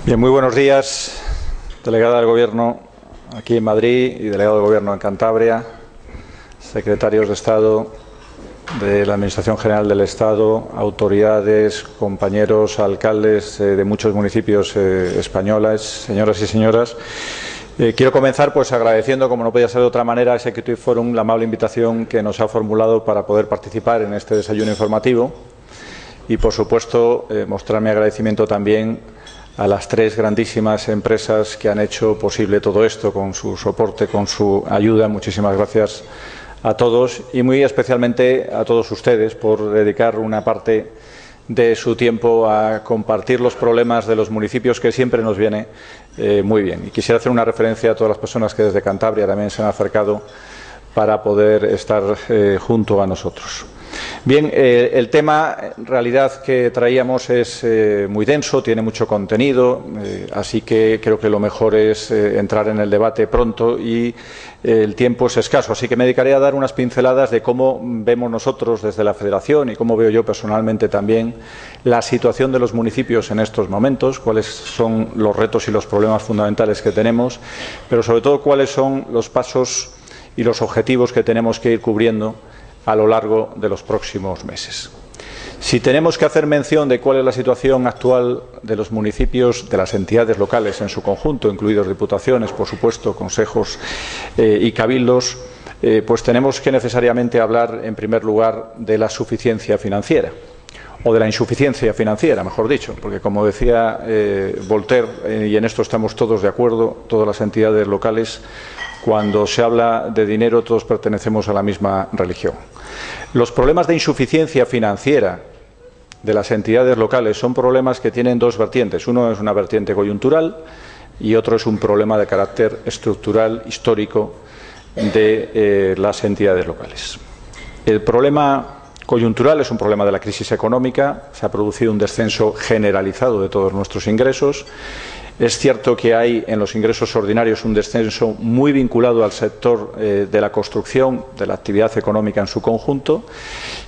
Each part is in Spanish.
Bien, muy buenos días, delegada del Gobierno aquí en Madrid y delegado del Gobierno en Cantabria, secretarios de Estado de la Administración General del Estado, autoridades, compañeros, alcaldes de muchos municipios españoles, señoras y señoras. Quiero comenzar agradeciendo, como no podía ser de otra manera, a Executive Forum la amable invitación que nos ha formulado para poder participar en este desayuno informativo y, por supuesto, mostrar mi agradecimiento también a las tres grandísimas empresas que han hecho posible todo esto con su soporte, con su ayuda. Muchísimas gracias a todos y muy especialmente a todos ustedes por dedicar una parte de su tiempo a compartir los problemas de los municipios, que siempre nos viene muy bien. Y quisiera hacer una referencia a todas las personas que desde Cantabria también se han acercado para poder estar junto a nosotros. Bien, el tema en realidad que traíamos es muy denso, tiene mucho contenido, así que creo que lo mejor es entrar en el debate pronto y el tiempo es escaso. Así que me dedicaré a dar unas pinceladas de cómo vemos nosotros desde la Federación y cómo veo yo personalmente también la situación de los municipios en estos momentos, cuáles son los retos y los problemas fundamentales que tenemos, pero sobre todo cuáles son los pasos y los objetivos que tenemos que ir cubriendo a lo largo de los próximos meses. Si tenemos que hacer mención de cuál es la situación actual de los municipios, de las entidades locales en su conjunto, incluidos diputaciones, por supuesto, consejos y cabildos, pues tenemos que necesariamente hablar, en primer lugar, de la suficiencia financiera, o de la insuficiencia financiera, mejor dicho, porque, como decía Voltaire, y en esto estamos todos de acuerdo, todas las entidades locales, cuando se habla de dinero todos pertenecemos a la misma religión. Los problemas de insuficiencia financiera de las entidades locales son problemas que tienen dos vertientes. Uno es una vertiente coyuntural y otro es un problema de carácter estructural, histórico, de las entidades locales. El problema coyuntural es un problema de la crisis económica. Se ha producido un descenso generalizado de todos nuestros ingresos. Es cierto que hay en los ingresos ordinarios un descenso muy vinculado al sector de la construcción, de la actividad económica en su conjunto,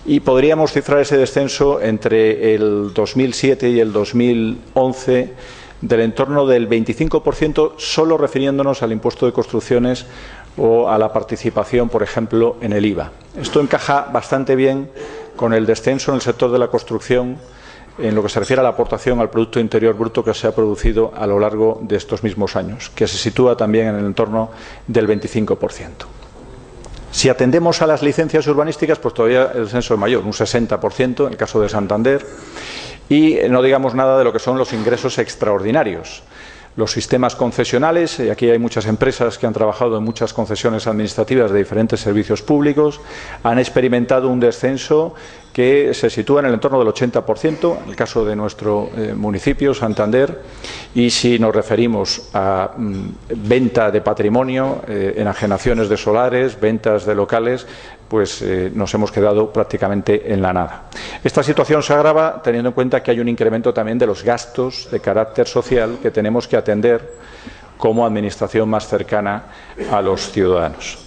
y podríamos cifrar ese descenso entre el 2007 y el 2011 del entorno del 25%, solo refiriéndonos al impuesto de construcciones o a la participación, por ejemplo, en el IVA. Esto encaja bastante bien con el descenso en el sector de la construcción en lo que se refiere a la aportación al Producto Interior Bruto que se ha producido a lo largo de estos mismos años, que se sitúa también en el entorno del 25%. Si atendemos a las licencias urbanísticas, pues todavía el descenso es mayor, un 60% en el caso de Santander, y no digamos nada de lo que son los ingresos extraordinarios. Los sistemas concesionales, y aquí hay muchas empresas que han trabajado en muchas concesiones administrativas de diferentes servicios públicos, han experimentado un descenso que se sitúa en el entorno del 80%, en el caso de nuestro municipio, Santander, y si nos referimos a venta de patrimonio, enajenaciones de solares, ventas de locales, pues nos hemos quedado prácticamente en la nada. Esta situación se agrava teniendo en cuenta que hay un incremento también de los gastos de carácter social que tenemos que atender como administración más cercana a los ciudadanos.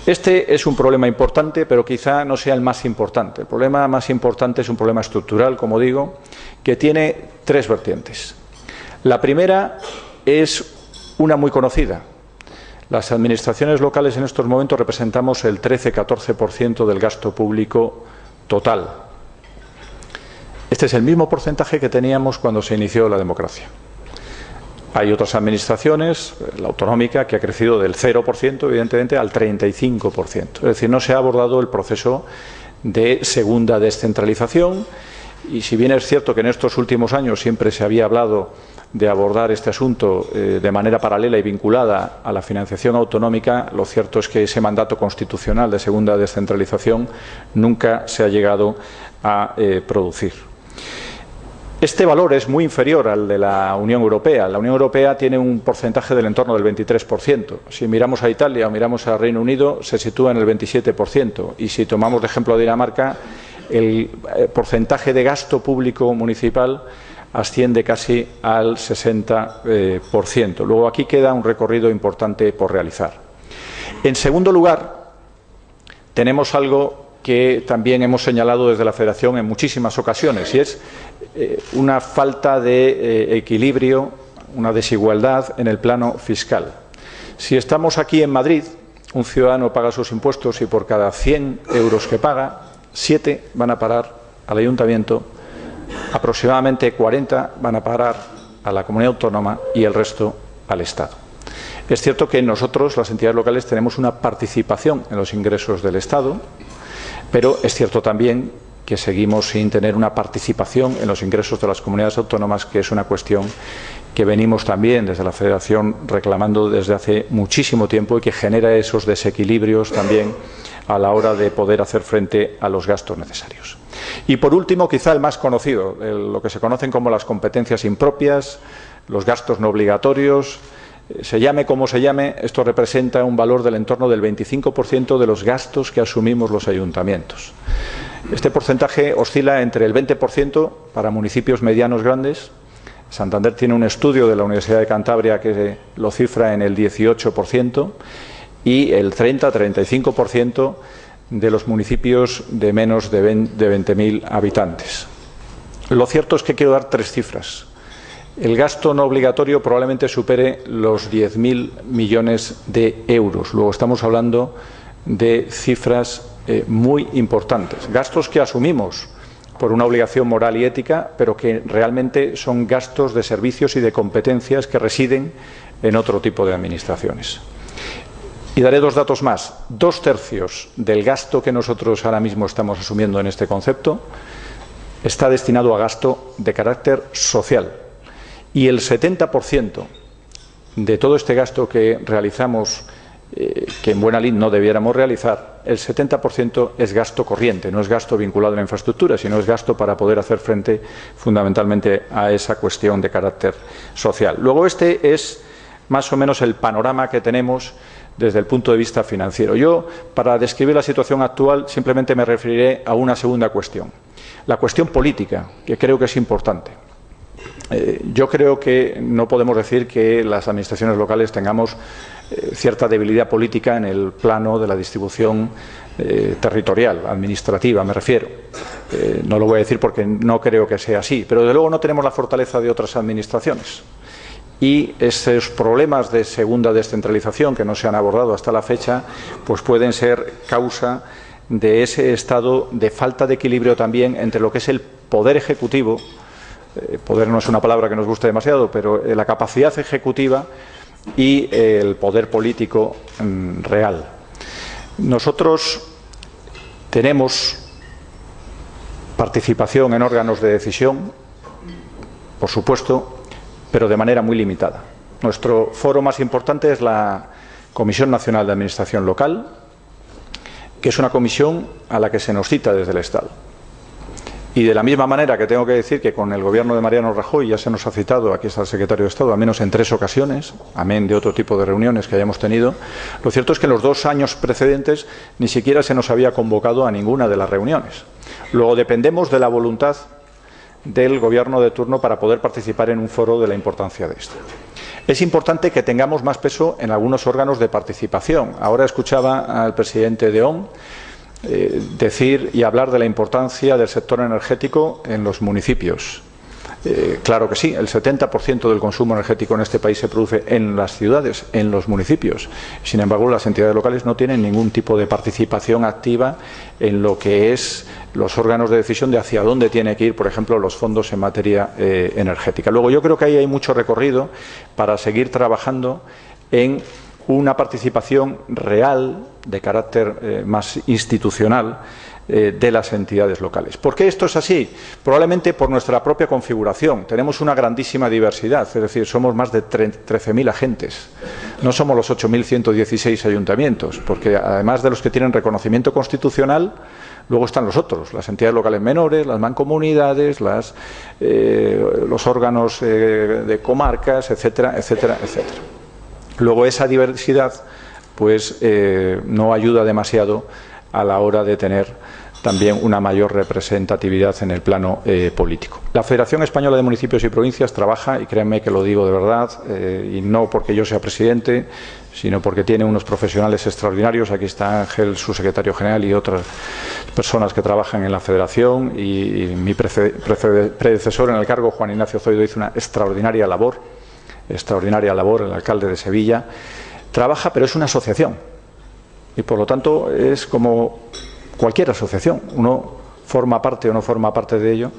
Este es un problema importante, pero quizá no sea el más importante. El problema más importante es un problema estructural, como digo, que tiene tres vertientes. La primera es una muy conocida. Las administraciones locales en estos momentos representamos el 13-14% del gasto público total. Este es el mismo porcentaje que teníamos cuando se inició la democracia. Hay otras administraciones, la autonómica, que ha crecido del 0%, evidentemente, al 35%. Es decir, no se ha abordado el proceso de segunda descentralización y, si bien es cierto que en estos últimos años siempre se había hablado de abordar este asunto de manera paralela y vinculada a la financiación autonómica, lo cierto es que ese mandato constitucional de segunda descentralización nunca se ha llegado a producir. Este valor es muy inferior al de la Unión Europea. La Unión Europea tiene un porcentaje del entorno del 23%. Si miramos a Italia o miramos al Reino Unido, se sitúa en el 27%. Y si tomamos de ejemplo a Dinamarca, el porcentaje de gasto público municipal asciende casi al 60%. Luego, aquí queda un recorrido importante por realizar. En segundo lugar, tenemos algo que también hemos señalado desde la Federación en muchísimas ocasiones, y es una falta de equilibrio una desigualdad en el plano fiscal. Si estamos aquí en Madrid, un ciudadano paga sus impuestos y por cada 100 euros que paga, 7 van a parar al ayuntamiento, aproximadamente 40 van a parar a la comunidad autónoma y el resto al Estado. Es cierto que nosotros, las entidades locales, tenemos una participación en los ingresos del Estado, pero es cierto también que seguimos sin tener una participación en los ingresos de las comunidades autónomas, que es una cuestión que venimos también desde la Federación reclamando desde hace muchísimo tiempo y que genera esos desequilibrios también a la hora de poder hacer frente a los gastos necesarios. Y por último, quizá el más conocido, lo que se conocen como las competencias impropias, los gastos no obligatorios. Se llame como se llame, esto representa un valor del entorno del 25% de los gastos que asumimos los ayuntamientos. Este porcentaje oscila entre el 20% para municipios medianos grandes. Santander tiene un estudio de la Universidad de Cantabria que lo cifra en el 18% y el 30-35% de los municipios de menos de 20.000 habitantes. Lo cierto es que quiero dar 3 cifras. El gasto no obligatorio probablemente supere los 10.000 millones de euros. Luego estamos hablando de cifras muy importantes. Gastos que asumimos por una obligación moral y ética, pero que realmente son gastos de servicios y de competencias que residen en otro tipo de administraciones. Y daré 2 datos más. 2/3 del gasto que nosotros ahora mismo estamos asumiendo en este concepto está destinado a gasto de carácter social. Y el 70% de todo este gasto que realizamos, que en buena lid no debiéramos realizar, el 70% es gasto corriente, no es gasto vinculado a la infraestructura, sino es gasto para poder hacer frente fundamentalmente a esa cuestión de carácter social. Luego, este es más o menos el panorama que tenemos desde el punto de vista financiero. Yo, para describir la situación actual, simplemente me referiré a una segunda cuestión, la cuestión política, que creo que es importante. Yo creo que no podemos decir que las administraciones locales tengamos cierta debilidad política en el plano de la distribución territorial, administrativa, me refiero. No lo voy a decir porque no creo que sea así, pero desde luego no tenemos la fortaleza de otras administraciones. Y esos problemas de segunda descentralización que no se han abordado hasta la fecha, pues pueden ser causa de ese estado de falta de equilibrio también entre lo que es el poder ejecutivo. Poder no es una palabra que nos guste demasiado, pero la capacidad ejecutiva y el poder político real. Nosotros tenemos participación en órganos de decisión, por supuesto, pero de manera muy limitada. Nuestro foro más importante es la Comisión Nacional de Administración Local, que es una comisión a la que se nos cita desde el Estado. Y de la misma manera que tengo que decir que con el gobierno de Mariano Rajoy ya se nos ha citado, aquí está el secretario de Estado, al menos en 3 ocasiones, amén de otro tipo de reuniones que hayamos tenido, lo cierto es que en los 2 años precedentes ni siquiera se nos había convocado a ninguna de las reuniones. Luego dependemos de la voluntad del gobierno de turno para poder participar en un foro de la importancia de esto. Es importante que tengamos más peso en algunos órganos de participación. Ahora escuchaba al presidente de ON decir y hablar de la importancia del sector energético en los municipios. Claro que sí, el 70% del consumo energético en este país se produce en las ciudades, en los municipios. Sin embargo, las entidades locales no tienen ningún tipo de participación activa en lo que es los órganos de decisión de hacia dónde tiene que ir, por ejemplo, los fondos en materia energética. Luego, yo creo que ahí hay mucho recorrido para seguir trabajando en una participación real de carácter más institucional de las entidades locales. ¿Por qué esto es así? Probablemente por nuestra propia configuración. Tenemos una grandísima diversidad, es decir, somos más de 13.000 agentes. No somos los 8.116 ayuntamientos, porque además de los que tienen reconocimiento constitucional, luego están los otros, las entidades locales menores, las mancomunidades, los órganos de comarcas, etcétera, etcétera, etcétera. Luego esa diversidad pues no ayuda demasiado a la hora de tener también una mayor representatividad en el plano político. La Federación Española de Municipios y Provincias trabaja, y créanme que lo digo de verdad, y no porque yo sea presidente, sino porque tiene unos profesionales extraordinarios. Aquí está Ángel, su secretario general, y otras personas que trabajan en la Federación, y mi predecesor en el cargo, Juan Ignacio Zoido, hizo una extraordinaria labor extraordinaria labor, el alcalde de Sevilla, trabaja, pero es una asociación. Y por lo tanto es como cualquier asociación. Uno forma parte o no forma parte de ello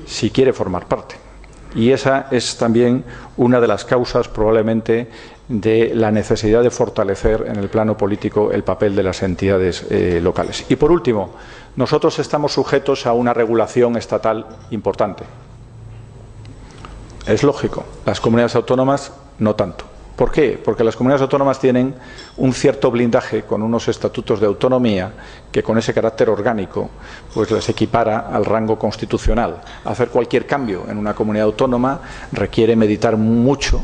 si quiere formar parte. Y esa es también una de las causas probablemente de la necesidad de fortalecer en el plano político el papel de las entidades locales. Y por último, nosotros estamos sujetos a una regulación estatal importante. Es lógico, las comunidades autónomas no tanto. ¿Por qué? Porque las comunidades autónomas tienen un cierto blindaje con unos estatutos de autonomía que con ese carácter orgánico pues les equipara al rango constitucional. Hacer cualquier cambio en una comunidad autónoma requiere meditar mucho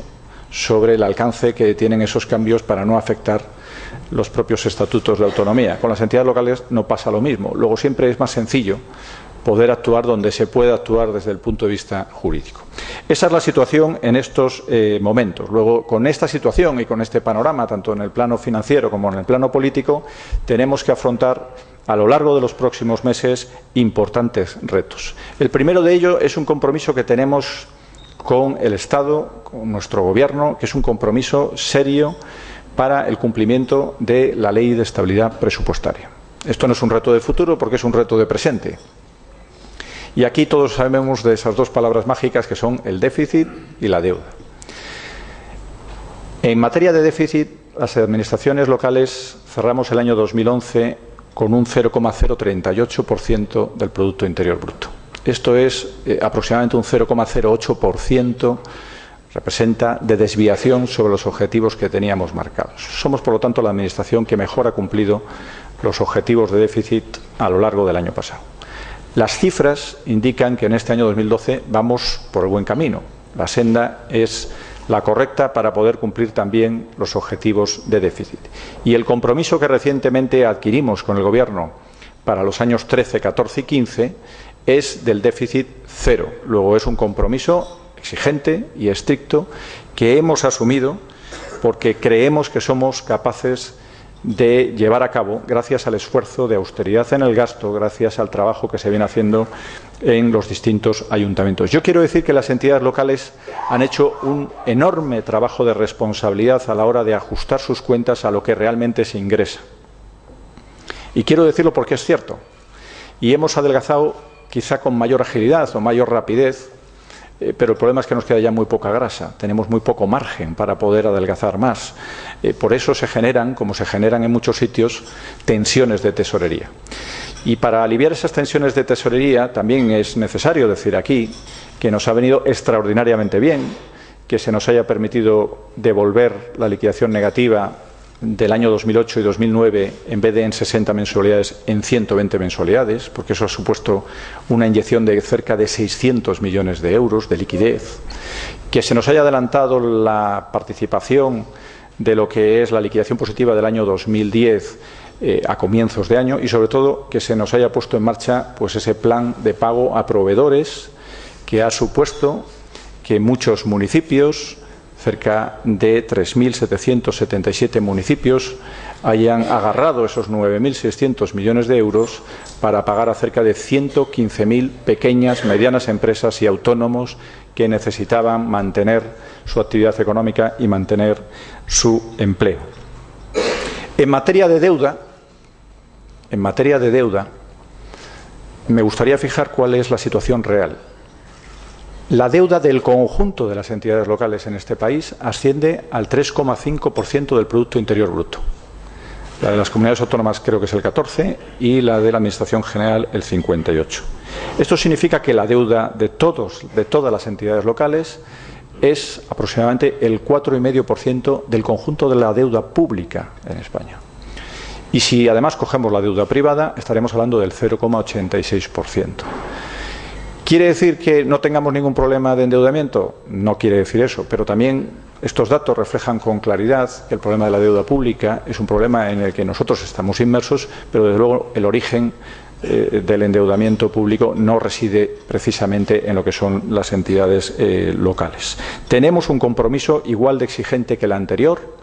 sobre el alcance que tienen esos cambios para no afectar los propios estatutos de autonomía. Con las entidades locales no pasa lo mismo. Luego siempre es más sencillo poder actuar donde se puede actuar desde el punto de vista jurídico. Esa es la situación en estos momentos. Luego, con esta situación y con este panorama, tanto en el plano financiero como en el plano político, tenemos que afrontar a lo largo de los próximos meses importantes retos. El primero de ellos es un compromiso que tenemos con el Estado, con nuestro Gobierno, que es un compromiso serio para el cumplimiento de la Ley de Estabilidad Presupuestaria. Esto no es un reto de futuro porque es un reto de presente. Y aquí todos sabemos de esas dos palabras mágicas que son el déficit y la deuda. En materia de déficit, las administraciones locales cerramos el año 2011 con un 0,038% del Producto Interior Bruto. Esto es aproximadamente un 0,08%, representa de desviación sobre los objetivos que teníamos marcados. Somos, por lo tanto, la administración que mejor ha cumplido los objetivos de déficit a lo largo del año pasado. Las cifras indican que en este año 2012 vamos por el buen camino. La senda es la correcta para poder cumplir también los objetivos de déficit. Y el compromiso que recientemente adquirimos con el Gobierno para los años 13, 14 y 15 es del déficit cero. Luego es un compromiso exigente y estricto que hemos asumido porque creemos que somos capaces de llevar a cabo gracias al esfuerzo de austeridad en el gasto, gracias al trabajo que se viene haciendo en los distintos ayuntamientos. Yo quiero decir que las entidades locales han hecho un enorme trabajo de responsabilidad a la hora de ajustar sus cuentas a lo que realmente se ingresa. Y quiero decirlo porque es cierto. Y hemos adelgazado quizá con mayor agilidad o mayor rapidez, pero el problema es que nos queda ya muy poca grasa, tenemos muy poco margen para poder adelgazar más. Por eso se generan, como se generan en muchos sitios, tensiones de tesorería. Y para aliviar esas tensiones de tesorería también es necesario decir aquí que nos ha venido extraordinariamente bien que se nos haya permitido devolver la liquidación negativa del año 2008 y 2009, en vez de en 60 mensualidades, en 120 mensualidades, porque eso ha supuesto una inyección de cerca de 600 millones de euros de liquidez, que se nos haya adelantado la participación de lo que es la liquidación positiva del año 2010 a comienzos de año y, sobre todo, que se nos haya puesto en marcha pues ese plan de pago a proveedores que ha supuesto que muchos municipios, cerca de 3.777 municipios, hayan agarrado esos 9.600 millones de euros para pagar a cerca de 115.000 pequeñas, medianas empresas y autónomos que necesitaban mantener su actividad económica y mantener su empleo. En materia de deuda, me gustaría fijar cuál es la situación real. La deuda del conjunto de las entidades locales en este país asciende al 3,5% del Producto Interior Bruto. La de las comunidades autónomas creo que es el 14% y la de la Administración General el 58%. Esto significa que la deuda de todas las entidades locales es aproximadamente el 4,5% del conjunto de la deuda pública en España. Y si además cogemos la deuda privada, estaremos hablando del 0,86%. ¿Quiere decir que no tengamos ningún problema de endeudamiento? No quiere decir eso, pero también estos datos reflejan con claridad que el problema de la deuda pública es un problema en el que nosotros estamos inmersos, pero desde luego el origen del endeudamiento público no reside precisamente en lo que son las entidades locales. Tenemos un compromiso igual de exigente que el anterior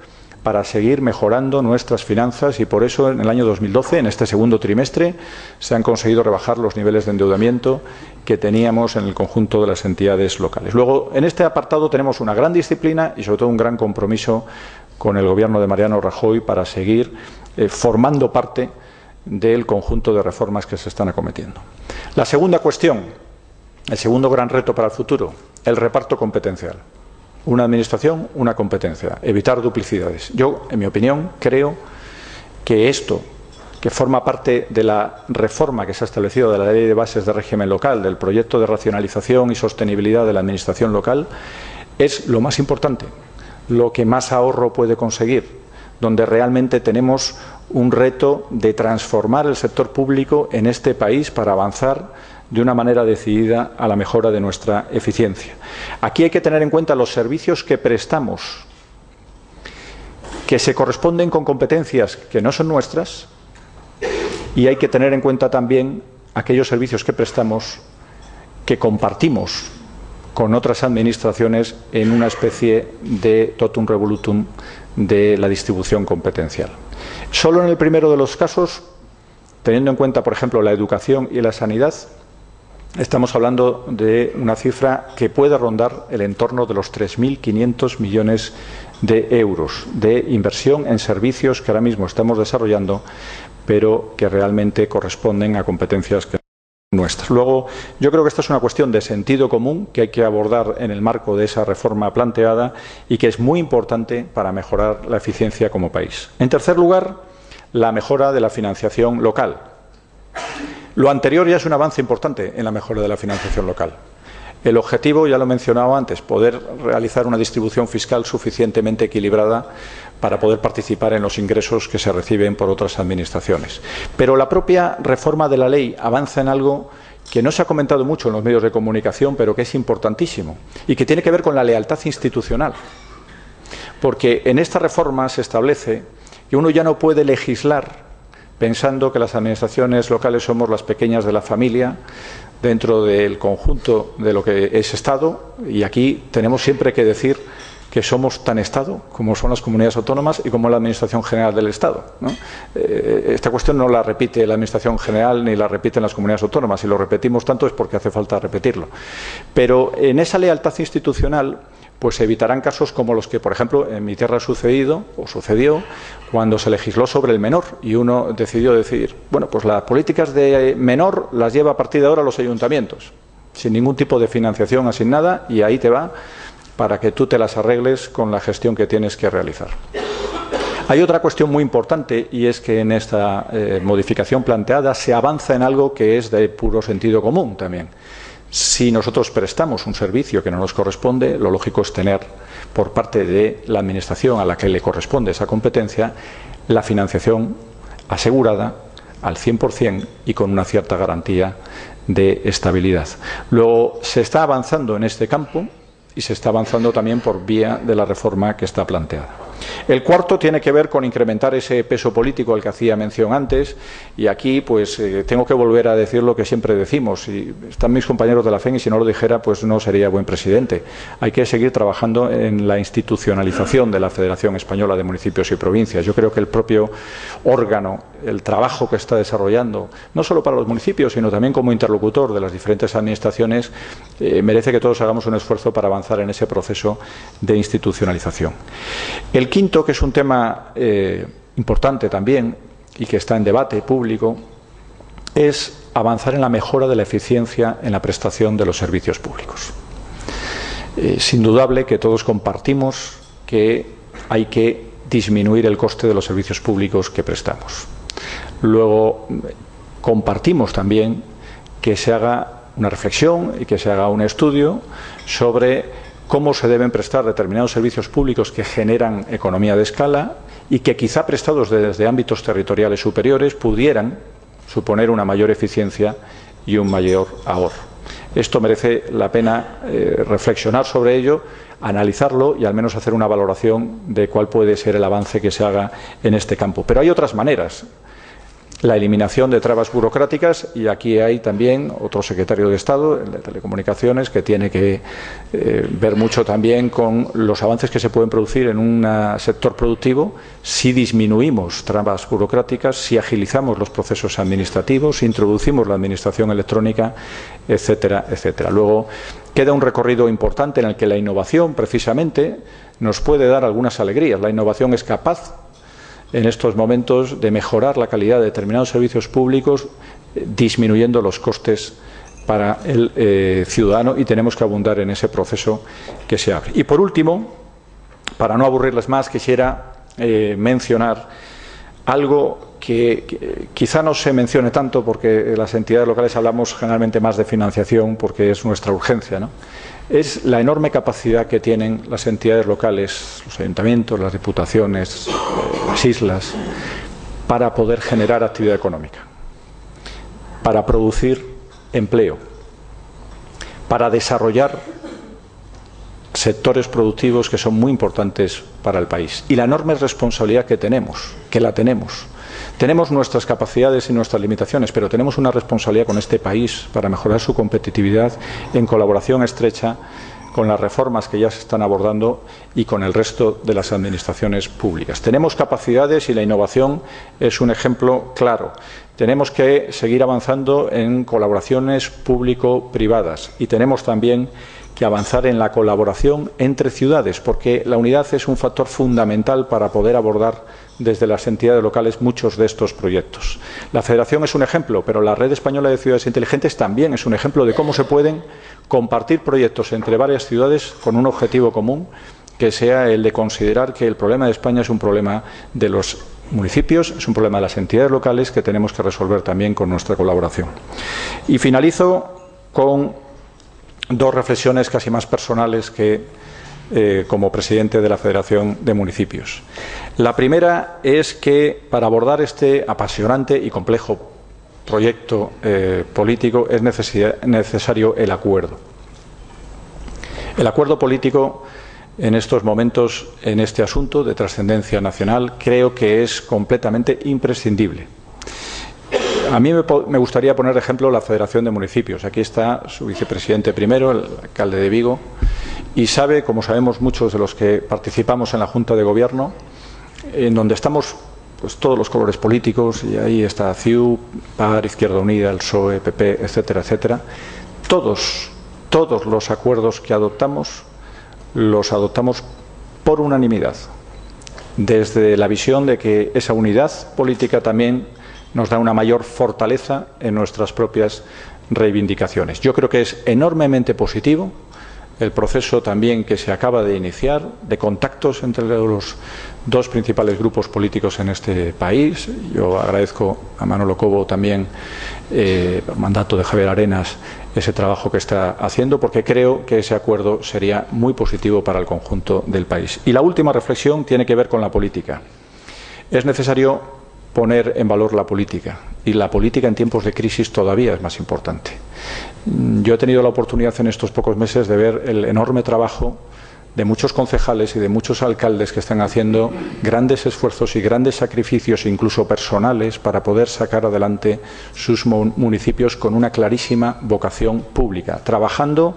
para seguir mejorando nuestras finanzas y por eso en el año 2012, en este segundo trimestre, se han conseguido rebajar los niveles de endeudamiento que teníamos en el conjunto de las entidades locales. Luego, en este apartado tenemos una gran disciplina y sobre todo un gran compromiso con el Gobierno de Mariano Rajoy para seguir formando parte del conjunto de reformas que se están acometiendo. La segunda cuestión, el segundo gran reto para el futuro, el reparto competencial. Una administración, una competencia, evitar duplicidades. Yo, en mi opinión, creo que esto, que forma parte de la reforma que se ha establecido de la Ley de Bases de Régimen Local, del proyecto de racionalización y sostenibilidad de la administración local, es lo más importante, lo que más ahorro puede conseguir, donde realmente tenemos un reto de transformar el sector público en este país para avanzar de una manera decidida a la mejora de nuestra eficiencia. Aquí hay que tener en cuenta los servicios que prestamos, que se corresponden con competencias que no son nuestras, y hay que tener en cuenta también aquellos servicios que prestamos que compartimos con otras administraciones en una especie de totum revolutum de la distribución competencial. Solo en el primero de los casos, teniendo en cuenta, por ejemplo, la educación y la sanidad, estamos hablando de una cifra que puede rondar el entorno de los 3.500 millones de euros de inversión en servicios que ahora mismo estamos desarrollando, pero que realmente corresponden a competencias que son nuestras. Luego, yo creo que esta es una cuestión de sentido común que hay que abordar en el marco de esa reforma planteada y que es muy importante para mejorar la eficiencia como país. En tercer lugar, la mejora de la financiación local. Lo anterior ya es un avance importante en la mejora de la financiación local. El objetivo, ya lo he mencionado antes, poder realizar una distribución fiscal suficientemente equilibrada para poder participar en los ingresos que se reciben por otras administraciones. Pero la propia reforma de la ley avanza en algo que no se ha comentado mucho en los medios de comunicación, pero que es importantísimo y que tiene que ver con la lealtad institucional. Porque en esta reforma se establece que uno ya no puede legislar pensando que las administraciones locales somos las pequeñas de la familia dentro del conjunto de lo que es Estado, y aquí tenemos siempre que decir que somos tan Estado como son las comunidades autónomas y como la Administración General del Estado, ¿no? Esta cuestión no la repite la Administración General ni la repiten las comunidades autónomas. Si lo repetimos tanto es porque hace falta repetirlo. Pero en esa lealtad institucional pues se evitarán casos como los que, por ejemplo, en mi tierra sucedió cuando se legisló sobre el menor y uno decidió decir, bueno, pues las políticas de menor las lleva a partir de ahora los ayuntamientos, sin ningún tipo de financiación asignada, y ahí te va para que tú te las arregles con la gestión que tienes que realizar. Hay otra cuestión muy importante, y es que en esta modificación planteada se avanza en algo que es de puro sentido común también. Si nosotros prestamos un servicio que no nos corresponde, lo lógico es tener por parte de la Administración a la que le corresponde esa competencia la financiación asegurada al 100% y con una cierta garantía de estabilidad. Luego, se está avanzando en este campo y se está avanzando también por vía de la reforma que está planteada. El cuarto tiene que ver con incrementar ese peso político al que hacía mención antes, y aquí pues tengo que volver a decir lo que siempre decimos, y están mis compañeros de la FEN y si no lo dijera pues no sería buen presidente. Hay que seguir trabajando en la institucionalización de la Federación Española de Municipios y Provincias. Yo creo que el propio órgano, el trabajo que está desarrollando, no solo para los municipios, sino también como interlocutor de las diferentes administraciones, merece que todos hagamos un esfuerzo para avanzar en ese proceso de institucionalización. El quinto, que es un tema importante también y que está en debate público, es avanzar en la mejora de la eficiencia en la prestación de los servicios públicos. Es indudable que todos compartimos que hay que disminuir el coste de los servicios públicos que prestamos. Luego, compartimos también que se haga una reflexión y que se haga un estudio sobre cómo se deben prestar determinados servicios públicos que generan economía de escala y que quizá prestados desde ámbitos territoriales superiores pudieran suponer una mayor eficiencia y un mayor ahorro. Esto merece la pena reflexionar sobre ello, analizarlo y al menos hacer una valoración de cuál puede ser el avance que se haga en este campo. Pero hay otras maneras. la eliminación de trabas burocráticas, y aquí hay también otro secretario de Estado, el de Telecomunicaciones, que tiene que ver mucho también con los avances que se pueden producir en un sector productivo si disminuimos trabas burocráticas, si agilizamos los procesos administrativos, si introducimos la administración electrónica, etcétera, etcétera. Luego queda un recorrido importante en el que la innovación, precisamente, nos puede dar algunas alegrías. La innovación es capaz en estos momentos de mejorar la calidad de determinados servicios públicos, disminuyendo los costes para el ciudadano, y tenemos que abundar en ese proceso que se abre. Y por último, para no aburrirles más, quisiera mencionar algo que quizá no se mencione tanto, porque las entidades locales hablamos generalmente más de financiación porque es nuestra urgencia, ¿no? Es la enorme capacidad que tienen las entidades locales, los ayuntamientos, las diputaciones, las islas, para poder generar actividad económica, para producir empleo, para desarrollar sectores productivos que son muy importantes para el país. Y la enorme responsabilidad que la tenemos. Tenemos nuestras capacidades y nuestras limitaciones, pero tenemos una responsabilidad con este país para mejorar su competitividad en colaboración estrecha con las reformas que ya se están abordando y con el resto de las administraciones públicas. Tenemos capacidades y la innovación es un ejemplo claro. Tenemos que seguir avanzando en colaboraciones público-privadas y tenemos también que avanzar en la colaboración entre ciudades, porque la unidad es un factor fundamental para poder abordar desde las entidades locales muchos de estos proyectos. La Federación es un ejemplo, pero la Red Española de Ciudades Inteligentes también es un ejemplo de cómo se pueden compartir proyectos entre varias ciudades con un objetivo común, que sea el de considerar que el problema de España es un problema de los municipios, es un problema de las entidades locales que tenemos que resolver también con nuestra colaboración. Y finalizo con dos reflexiones casi más personales que como presidente de la Federación de Municipios. La primera es que para abordar este apasionante y complejo proyecto político es necesario el acuerdo. El acuerdo político en estos momentos, en este asunto de trascendencia nacional, creo que es completamente imprescindible. A mí me gustaría poner de ejemplo la Federación de Municipios. Aquí está su vicepresidente primero, el alcalde de Vigo, y sabe, como sabemos muchos de los que participamos en la Junta de Gobierno, en donde estamos pues todos los colores políticos, y ahí está CiU, PAR, Izquierda Unida, el PSOE, PP, etcétera, etcétera. Todos los acuerdos que adoptamos, los adoptamos por unanimidad, desde la visión de que esa unidad política también nos da una mayor fortaleza en nuestras propias reivindicaciones. Yo creo que es enormemente positivo el proceso también que se acaba de iniciar de contactos entre los dos principales grupos políticos en este país. Yo agradezco a Manolo Cobo también, por mandato de Javier Arenas, ese trabajo que está haciendo, porque creo que ese acuerdo sería muy positivo para el conjunto del país. Y la última reflexión tiene que ver con la política. Es necesario poner en valor la política, y la política en tiempos de crisis todavía es más importante. Yo he tenido la oportunidad en estos pocos meses de ver el enorme trabajo de muchos concejales y de muchos alcaldes que están haciendo grandes esfuerzos y grandes sacrificios, incluso personales, para poder sacar adelante sus municipios con una clarísima vocación pública, trabajando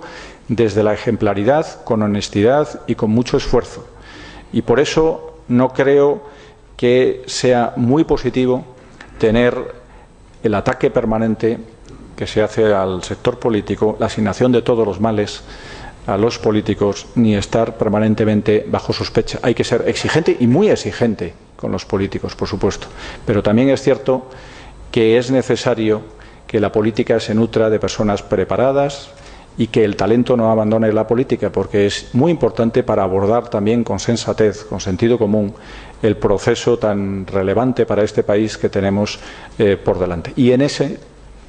desde la ejemplaridad, con honestidad y con mucho esfuerzo. Y por eso no creo que sea muy positivo tener el ataque permanente que se hace al sector político, la asignación de todos los males a los políticos, ni estar permanentemente bajo sospecha. Hay que ser exigente y muy exigente con los políticos, por supuesto, pero también es cierto que es necesario que la política se nutra de personas preparadas y que el talento no abandone la política, porque es muy importante para abordar también con sensatez, con sentido común, el proceso tan relevante para este país que tenemos por delante. Y en ese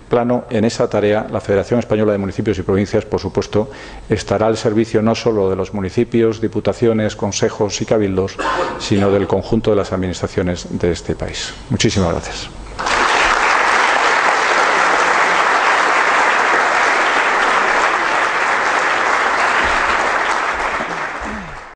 plano, en esa tarea, la Federación Española de Municipios y Provincias, por supuesto, estará al servicio no solo de los municipios, diputaciones, consejos y cabildos, sino del conjunto de las administraciones de este país. Muchísimas gracias.